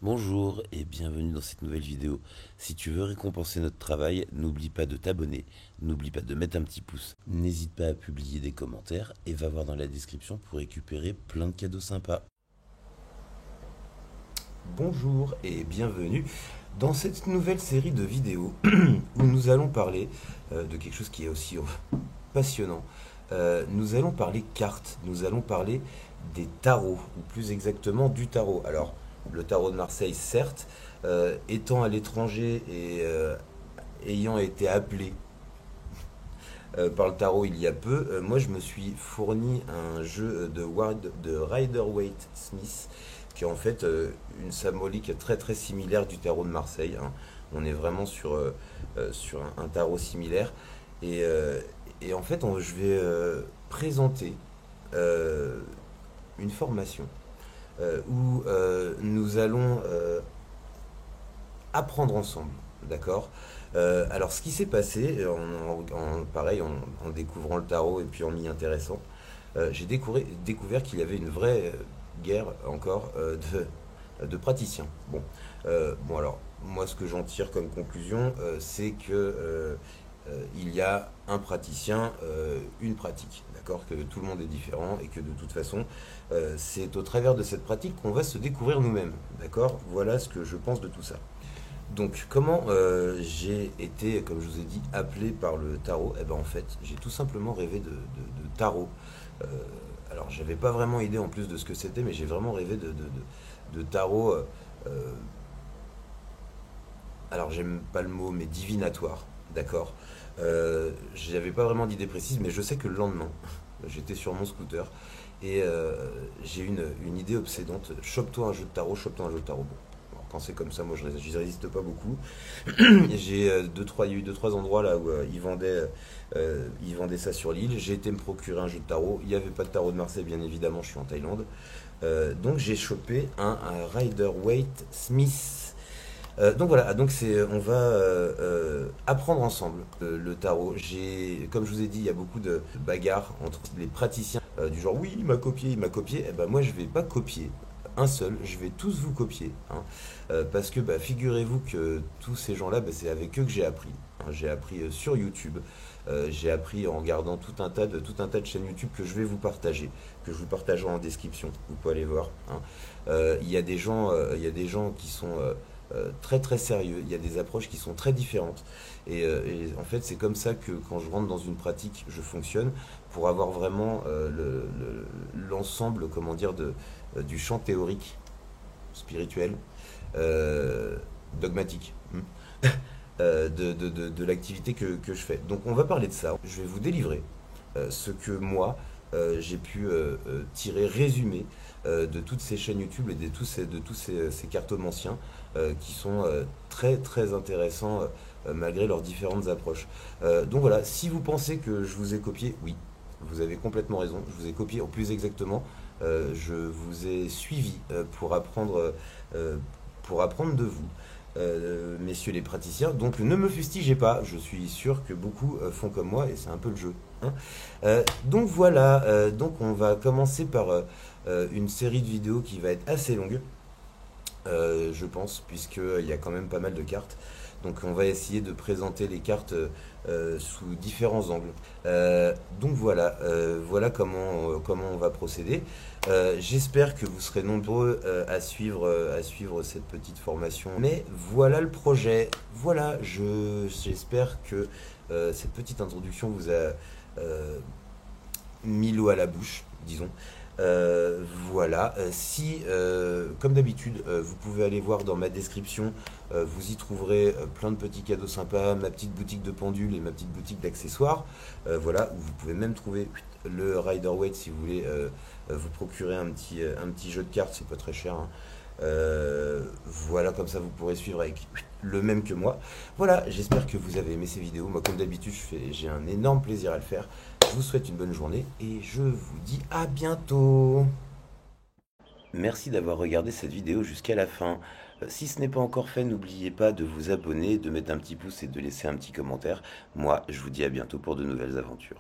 Bonjour et bienvenue dans cette nouvelle vidéo. Si tu veux récompenser notre travail, n'oublie pas de t'abonner, n'oublie pas de mettre un petit pouce. N'hésite pas à publier des commentaires et va voir dans la description pour récupérer plein de cadeaux sympas. Bonjour et bienvenue dans cette nouvelle série de vidéos où nous allons parler de quelque chose qui est aussi passionnant. Nous allons parler cartes, nous allons parler des tarots, ou plus exactement du tarot. Alors, le tarot de Marseille, certes, étant à l'étranger et ayant été appelé par le tarot il y a peu, moi je me suis fourni un jeu de Rider-Waite-Smith, qui est en fait une symbolique très très similaire du tarot de Marseille, hein. On est vraiment sur un tarot similaire. Et, euh, et en fait, je vais présenter une formation où nous allons apprendre ensemble, d'accord. Alors, ce qui s'est passé, pareil, en découvrant le tarot et puis en m'y intéressant, j'ai découvert qu'il y avait une vraie guerre encore de praticiens. Bon, alors, moi, ce que j'en tire comme conclusion, c'est que il y a un praticien, une pratique, d'accord, que tout le monde est différent et que de toute façon, c'est au travers de cette pratique qu'on va se découvrir nous-mêmes, d'accord. Voilà ce que je pense de tout ça. Donc, comment j'ai été, comme je vous ai dit, appelé par le tarot? Eh ben, en fait, j'ai tout simplement rêvé de tarot. Euh, alors, j'avais pas vraiment idée en plus de ce que c'était, mais j'ai vraiment rêvé de tarot. Alors, j'aime pas le mot, mais divinatoire, d'accord. J'avais pas vraiment d'idée précise, mais je sais que le lendemain, j'étais sur mon scooter et j'ai eu une idée obsédante. Chope-toi un jeu de tarot, chope-toi un jeu de tarot. Bon, alors, quand c'est comme ça, moi je résiste pas beaucoup. J'ai il y a eu deux trois endroits là où ils vendaient ça sur l'île. J'ai été me procurer un jeu de tarot. Il n'y avait pas de tarot de Marseille, bien évidemment. Je suis en Thaïlande, donc j'ai chopé un Rider-Waite Smith. Donc voilà, donc on va apprendre ensemble le tarot. Comme je vous ai dit, il y a beaucoup de bagarres entre les praticiens du genre oui, il m'a copié, il m'a copié. Et ben moi, je vais pas copier un seul, je vais tous vous copier, hein. Parce que bah, figurez-vous que tous ces gens-là, bah, c'est avec eux que j'ai appris, hein. J'ai appris sur YouTube, j'ai appris en regardant tout un tas de chaînes YouTube que je vais vous partager, que je vous partagerai en description. Vous pouvez aller voir, hein. Il y a des gens qui sont très très sérieux. Il y a des approches qui sont très différentes. Et en fait, c'est comme ça que quand je rentre dans une pratique, je fonctionne pour avoir vraiment l'ensemble, comment dire, du champ théorique, spirituel, euh, dogmatique, de l'activité que je fais. Donc on va parler de ça. Je vais vous délivrer ce que moi, j'ai pu tirer, résumer de toutes ces chaînes YouTube et de tous ces cartomanciens qui sont très très intéressants malgré leurs différentes approches. Donc voilà, si vous pensez que je vous ai copié, oui, vous avez complètement raison, je vous ai copié, au plus exactement, je vous ai suivi euh, pour apprendre de vous. Messieurs les praticiens, donc ne me fustigez pas, je suis sûr que beaucoup font comme moi et c'est un peu le jeu, hein. Donc voilà, donc on va commencer par une série de vidéos qui va être assez longue, je pense, puisqu'il y a quand même pas mal de cartes. Donc on va essayer de présenter les cartes sous différents angles. Donc voilà, voilà comment on va procéder. J'espère que vous serez nombreux à suivre cette petite formation. Mais voilà le projet. Voilà, j'espère que cette petite introduction vous a mis l'eau à la bouche, disons. Voilà, si comme d'habitude, vous pouvez aller voir dans ma description, vous y trouverez plein de petits cadeaux sympas, ma petite boutique de pendules et ma petite boutique d'accessoires. Voilà, où vous pouvez même trouver le Rider-Waite si vous voulez vous procurer un petit jeu de cartes, c'est pas très cher, hein. Voilà, comme ça vous pourrez suivre avec le même que moi. Voilà, j'espère que vous avez aimé ces vidéos. Moi, comme d'habitude, j'ai un énorme plaisir à le faire. Je vous souhaite une bonne journée et je vous dis à bientôt. Merci d'avoir regardé cette vidéo jusqu'à la fin. Si ce n'est pas encore fait, n'oubliez pas de vous abonner, de mettre un petit pouce et de laisser un petit commentaire. Moi, je vous dis à bientôt pour de nouvelles aventures.